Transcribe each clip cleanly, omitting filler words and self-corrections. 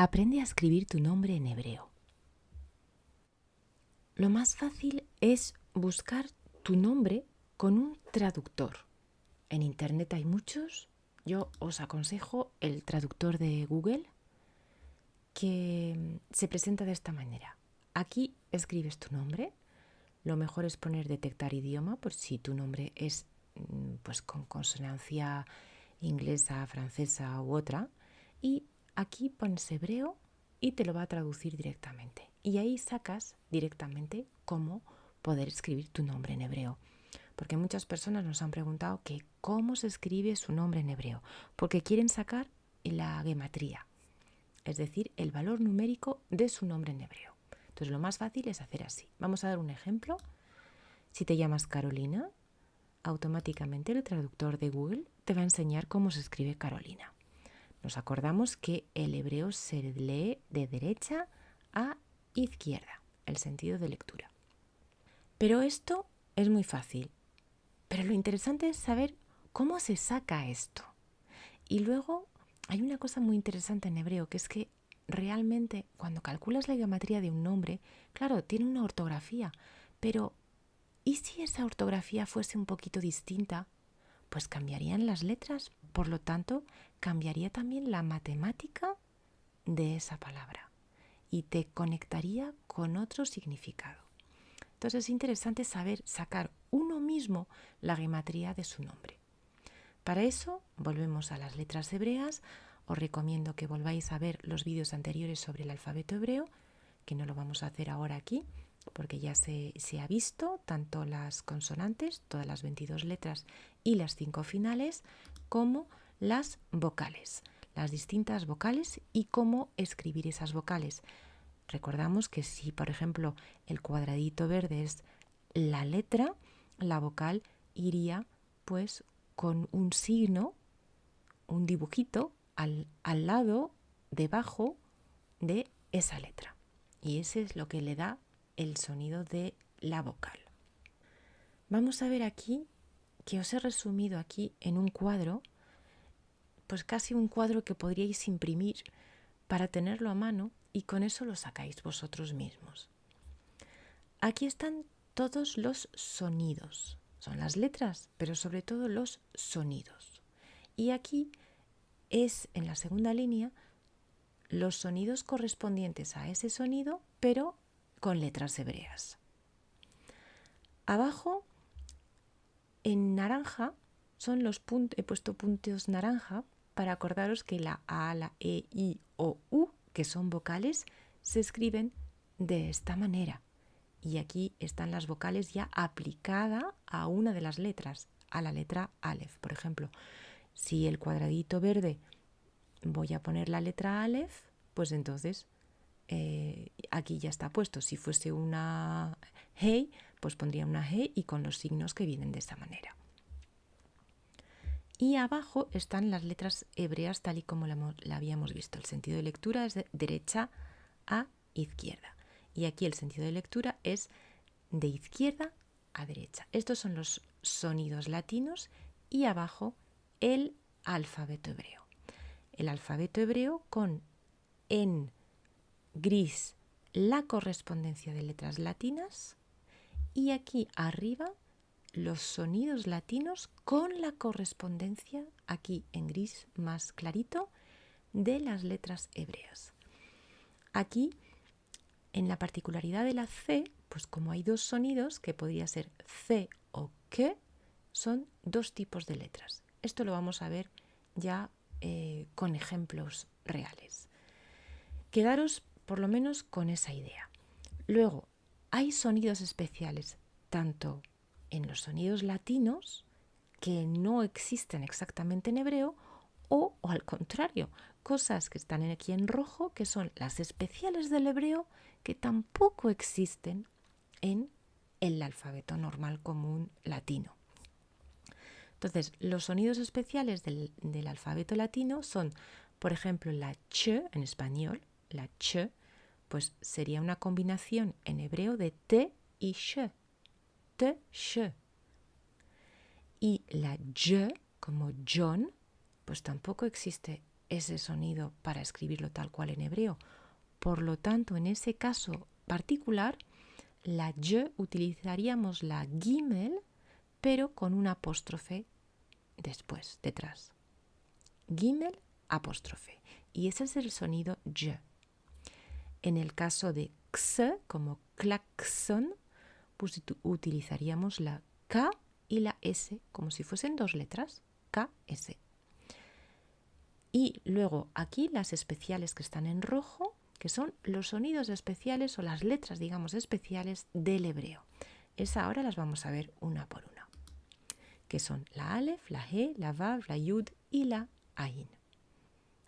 Aprende a escribir tu nombre en hebreo. Lo más fácil es buscar tu nombre con un traductor. En internet hay muchos. Yo os aconsejo el traductor de Google, que se presenta de esta manera. Aquí escribes tu nombre. Lo mejor es poner detectar idioma, por si tu nombre es pues con consonancia inglesa, francesa u otra. Y aquí pones hebreo y te lo va a traducir directamente. Y ahí sacas directamente cómo poder escribir tu nombre en hebreo. Porque muchas personas nos han preguntado que cómo se escribe su nombre en hebreo. Porque quieren sacar la gematría, es decir, el valor numérico de su nombre en hebreo. Entonces lo más fácil es hacer así. Vamos a dar un ejemplo. Si te llamas Carolina, automáticamente el traductor de Google te va a enseñar cómo se escribe Carolina. Nos acordamos que el hebreo se lee de derecha a izquierda, el sentido de lectura. Pero esto es muy fácil. Pero lo interesante es saber cómo se saca esto. Y luego hay una cosa muy interesante en hebreo, que es que realmente cuando calculas la gematría de un nombre, claro, tiene una ortografía, pero ¿y si esa ortografía fuese un poquito distinta? Pues cambiarían las letras, por lo tanto, cambiaría también la matemática de esa palabra y te conectaría con otro significado. Entonces es interesante saber sacar uno mismo la gematría de su nombre. Para eso volvemos a las letras hebreas. Os recomiendo que volváis a ver los vídeos anteriores sobre el alfabeto hebreo, que no lo vamos a hacer ahora aquí, porque ya se ha visto tanto las consonantes, todas las 22 letras y las 5 finales, como las vocales, las distintas vocales y cómo escribir esas vocales. Recordamos que si, por ejemplo, el cuadradito verde es la letra, la vocal iría pues con un signo, un dibujito al lado, debajo de esa letra. Y ese es lo que le da el sonido de la vocal. Vamos a ver aquí que os he resumido aquí en un cuadro, pues casi un cuadro que podríais imprimir para tenerlo a mano y con eso lo sacáis vosotros mismos. Aquí están todos los sonidos. Son las letras, pero sobre todo los sonidos. Y aquí es, en la segunda línea, los sonidos correspondientes a ese sonido, pero con letras hebreas. Abajo, en naranja, son los puntos, he puesto puntos naranja para acordaros que la A, la E, I, O, U, que son vocales, se escriben de esta manera. Y aquí están las vocales ya aplicada a una de las letras, a la letra Aleph. Por ejemplo, si el cuadradito verde voy a poner la letra Aleph, pues entonces aquí ya está puesto. Si fuese una Hey, pues pondría una Hey y con los signos que vienen de esa manera. Y abajo están las letras hebreas tal y como la habíamos visto. El sentido de lectura es de derecha a izquierda. Y aquí el sentido de lectura es de izquierda a derecha. Estos son los sonidos latinos y abajo el alfabeto hebreo. El alfabeto hebreo con en gris la correspondencia de letras latinas y aquí arriba los sonidos latinos con la correspondencia, aquí en gris más clarito, de las letras hebreas. Aquí, en la particularidad de la C, pues como hay dos sonidos, que podría ser C o K, son dos tipos de letras. Esto lo vamos a ver ya con ejemplos reales. Quedaros por lo menos con esa idea. Luego, hay sonidos especiales, tanto en los sonidos latinos, que no existen exactamente en hebreo, o al contrario, cosas que están aquí en rojo, que son las especiales del hebreo, que tampoco existen en el alfabeto normal común latino. Entonces, los sonidos especiales del alfabeto latino son, por ejemplo, la ch en español, la ch, pues sería una combinación en hebreo de t y sh, t, sh. Y la y, como John, pues tampoco existe ese sonido para escribirlo tal cual en hebreo. Por lo tanto, en ese caso particular, la y utilizaríamos la gimel, pero con un apóstrofe después, detrás. Gimel, apóstrofe. Y ese es el sonido y. En el caso de x, como claxon, pues utilizaríamos la k y la s, como si fuesen dos letras, k, s. Y luego aquí las especiales que están en rojo, que son los sonidos especiales o las letras, digamos, especiales del hebreo. Esas ahora las vamos a ver una por una, que son la alef, la he, la vav, la yud y la ain,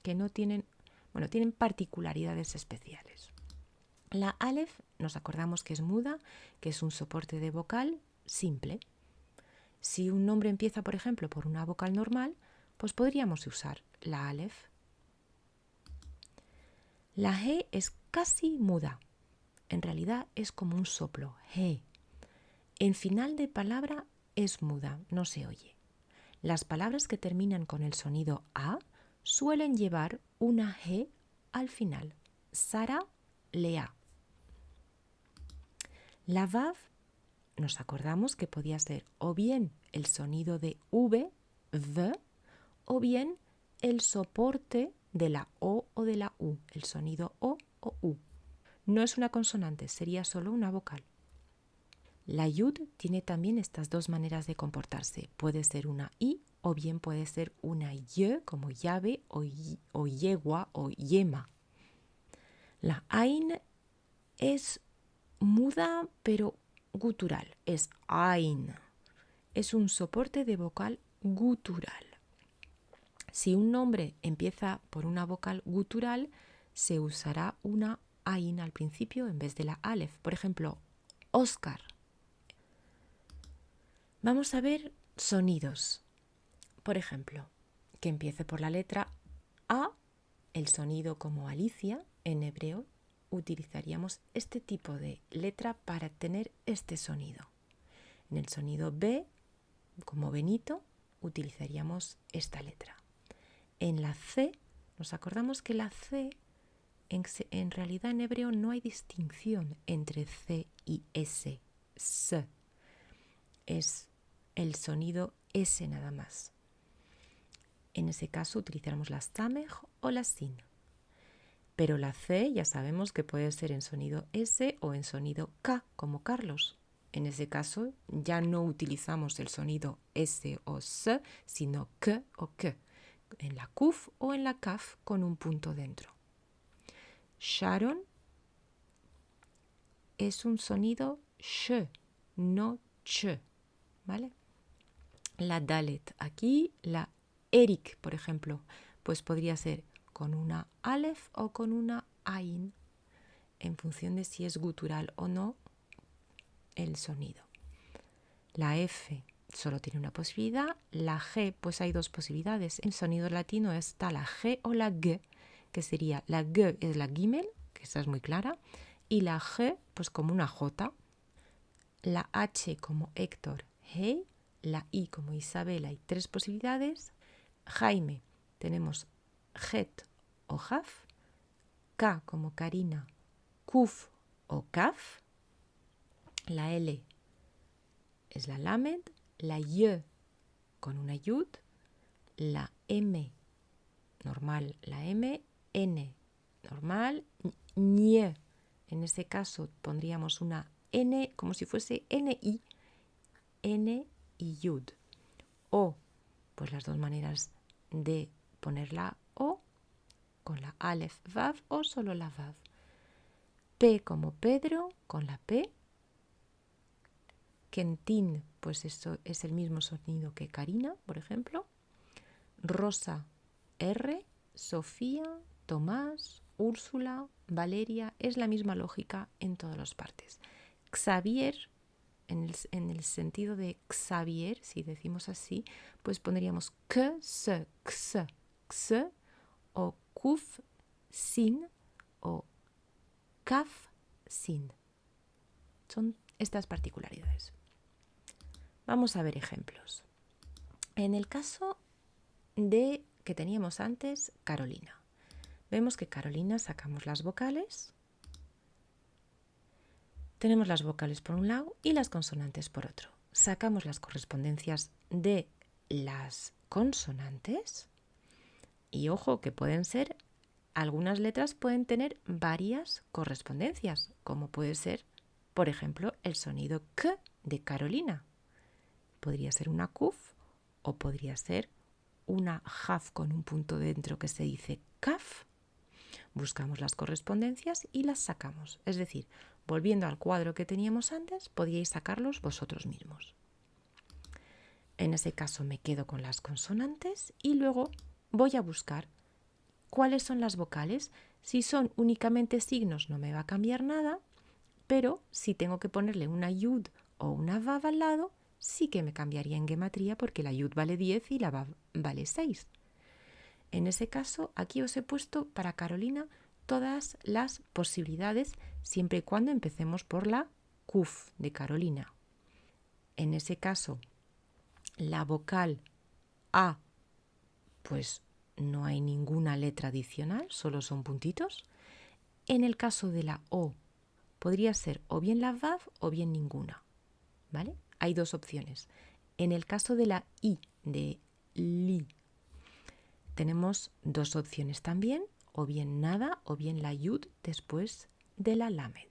que no tienen, tienen particularidades especiales. La alef, nos acordamos que es muda, que es un soporte de vocal simple. Si un nombre empieza, por ejemplo, por una vocal normal, pues podríamos usar la alef. La he es casi muda. En realidad es como un soplo, he. En final de palabra es muda, no se oye. Las palabras que terminan con el sonido a suelen llevar una he al final. Sara, Lea. La vav, nos acordamos que podía ser o bien el sonido de v, o bien el soporte de la o de la u, el sonido o u. No es una consonante, sería solo una vocal. La yud tiene también estas dos maneras de comportarse. Puede ser una i o bien puede ser una y, como llave o yegua o yema. La ain es muda pero gutural, es ain. Es un soporte de vocal gutural. Si un nombre empieza por una vocal gutural, se usará una ain al principio en vez de la alef. Por ejemplo, Oscar. Vamos a ver sonidos. Por ejemplo, que empiece por la letra A, el sonido como Alicia en hebreo, utilizaríamos este tipo de letra para tener este sonido. En el sonido B, como Benito, utilizaríamos esta letra. En la C, nos acordamos que la C, en realidad en hebreo no hay distinción entre C y S. S. Es el sonido S nada más. En ese caso utilizaremos la samej o la sin. Pero la C ya sabemos que puede ser en sonido S o en sonido K, como Carlos. En ese caso ya no utilizamos el sonido S o S, sino K o K, en la Kuf o en la Kaf con un punto dentro. Sharon es un sonido sh, no ch, ¿vale? La Dalet aquí, la Eric, por ejemplo, pues podría ser con una alef o con una ain, en función de si es gutural o no el sonido. La F solo tiene una posibilidad, la G pues hay dos posibilidades. En sonido latino está la G o la G, que sería la G es la gimel, que esa es muy clara, y la G pues como una J, la H como Héctor, hey, la I como Isabel, hay tres posibilidades. Jaime, tenemos Het o Jaf, K como Karina, Kuf o Kaf, la L es la Lamed, la Y con una Yud, la M normal, la M, N normal, Ñe, en ese caso pondríamos una N como si fuese NI, N y Yud. O, pues las dos maneras de poner la O, con la Aleph Vav o solo la Vav. P como Pedro, con la P. Kentin, pues eso es el mismo sonido que Karina, por ejemplo. Rosa, R. Sofía, Tomás, Úrsula, Valeria, es la misma lógica en todas las partes. Xavier, en el sentido de Xavier, si decimos así, pues pondríamos k, s, x, x, o kuf, sin, o kaf, sin. Son estas particularidades. Vamos a ver ejemplos. En el caso de que teníamos antes, Carolina. Vemos que Carolina sacamos las vocales. Tenemos las vocales por un lado y las consonantes por otro. Sacamos las correspondencias de las consonantes y ojo que pueden ser, algunas letras pueden tener varias correspondencias, como puede ser, por ejemplo, el sonido K de Carolina. Podría ser una kuf o podría ser una jaf con un punto dentro que se dice kaf. Buscamos las correspondencias y las sacamos. Es decir, volviendo al cuadro que teníamos antes, podíais sacarlos vosotros mismos. En ese caso me quedo con las consonantes y luego voy a buscar cuáles son las vocales. Si son únicamente signos no me va a cambiar nada, pero si tengo que ponerle una yud o una vav al lado, sí que me cambiaría en gematría porque la yud vale 10 y la vav vale 6. En ese caso, aquí os he puesto para Carolina todas las posibilidades, siempre y cuando empecemos por la kuf de Carolina. En ese caso, la vocal A, pues no hay ninguna letra adicional, solo son puntitos. En el caso de la O, podría ser o bien la vav o bien ninguna, ¿vale? Hay dos opciones. En el caso de la I, de li, tenemos dos opciones también, o bien nada o bien la yud después de la lamed.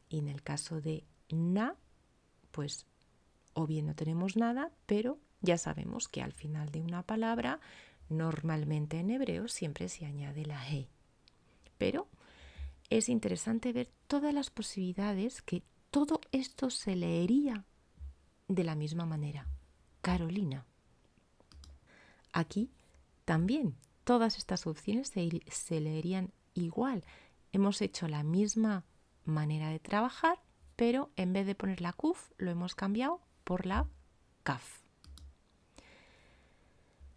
Y en el caso de na, pues o bien no tenemos nada, pero ya sabemos que al final de una palabra, normalmente en hebreo siempre se añade la he. Pero es interesante ver todas las posibilidades que todo esto se leería de la misma manera. Carolina. Aquí también todas estas opciones se leerían igual. Hemos hecho la misma manera de trabajar, pero en vez de poner la kuf, lo hemos cambiado por la kaf.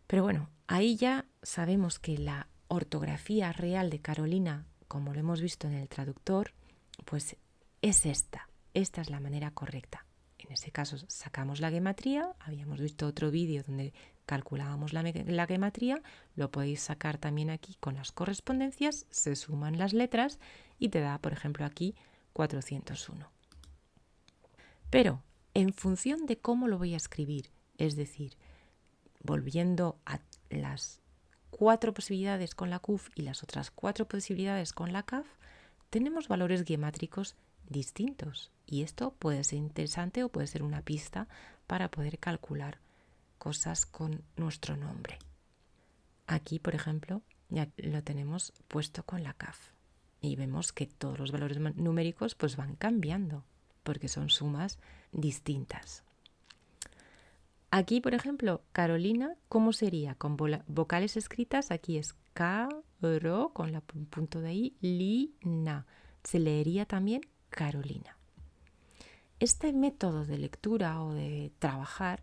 Pero bueno, ahí ya sabemos que la ortografía real de Carolina, como lo hemos visto en el traductor, pues es esta. Esta es la manera correcta. En ese caso sacamos la gematría, habíamos visto otro vídeo donde calculábamos la gematría, lo podéis sacar también aquí con las correspondencias, se suman las letras y te da, por ejemplo, aquí 401. Pero en función de cómo lo voy a escribir, es decir, volviendo a las 4 posibilidades con la kuf y las otras 4 posibilidades con la kaf, tenemos valores gemátricos distintos y esto puede ser interesante o puede ser una pista para poder calcular cosas con nuestro nombre. Aquí, por ejemplo, ya lo tenemos puesto con la kaf y vemos que todos los valores numéricos pues van cambiando porque son sumas distintas. Aquí, por ejemplo, Carolina, ¿cómo sería? Con vocales escritas, aquí es K-ro con el punto de I, li-na. Se leería también Carolina. Este método de lectura o de trabajar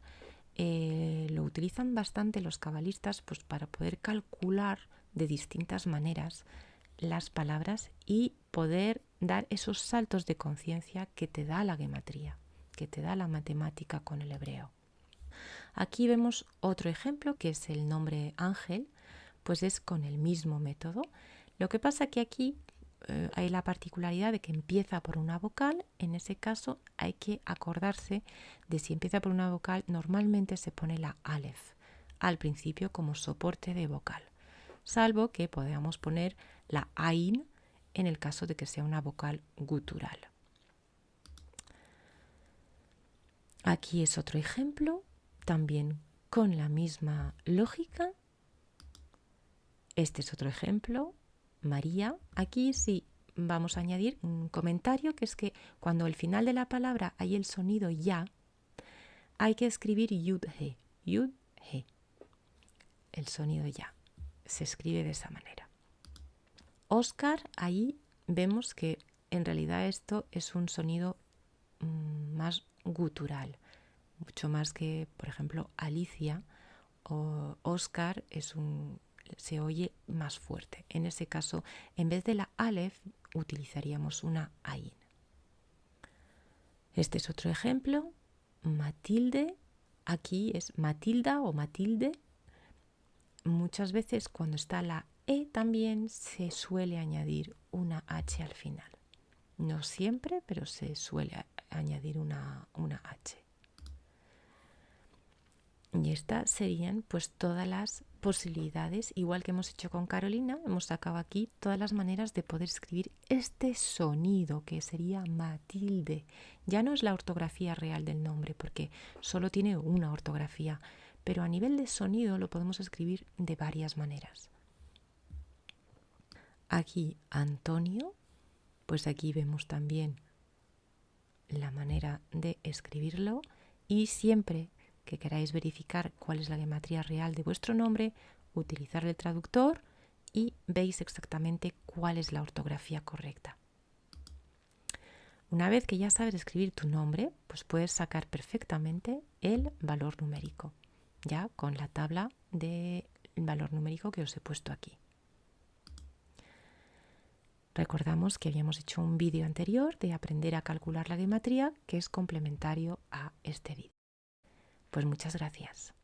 lo utilizan bastante los cabalistas pues, para poder calcular de distintas maneras las palabras y poder dar esos saltos de conciencia que te da la gematría, que te da la matemática con el hebreo. Aquí vemos otro ejemplo que es el nombre Ángel, pues es con el mismo método. Lo que pasa que aquí hay la particularidad de que empieza por una vocal. En ese caso hay que acordarse de si empieza por una vocal, normalmente se pone la Aleph al principio como soporte de vocal, salvo que podamos poner la Ain en el caso de que sea una vocal gutural. Aquí es otro ejemplo, también con la misma lógica. Este es otro ejemplo, María. Aquí sí vamos a añadir un comentario, que es que cuando al final de la palabra hay el sonido ya, hay que escribir yud-he, yud-he. El sonido ya se escribe de esa manera. Oscar, ahí vemos que en realidad esto es un sonido más gutural, mucho más que, por ejemplo, Alicia o Oscar se oye más fuerte. En ese caso, en vez de la Aleph, utilizaríamos una Ain. Este es otro ejemplo. Matilde, aquí es Matilda o Matilde. muchas veces cuando está la E también se suele añadir una H al final. No siempre, pero se suele añadir una H. Y estas serían pues todas las posibilidades, igual que hemos hecho con Carolina, hemos sacado aquí todas las maneras de poder escribir este sonido que sería Matilde. Ya no es la ortografía real del nombre porque solo tiene una ortografía, pero a nivel de sonido lo podemos escribir de varias maneras. Aquí Antonio, pues aquí vemos también la manera de escribirlo y siempre que queráis verificar cuál es la gematría real de vuestro nombre, utilizar el traductor y veis exactamente cuál es la ortografía correcta. Una vez que ya sabes escribir tu nombre, pues puedes sacar perfectamente el valor numérico, ya con la tabla de valor numérico que os he puesto aquí. Recordamos que habíamos hecho un vídeo anterior de aprender a calcular la gematría que es complementario a este vídeo. Pues muchas gracias.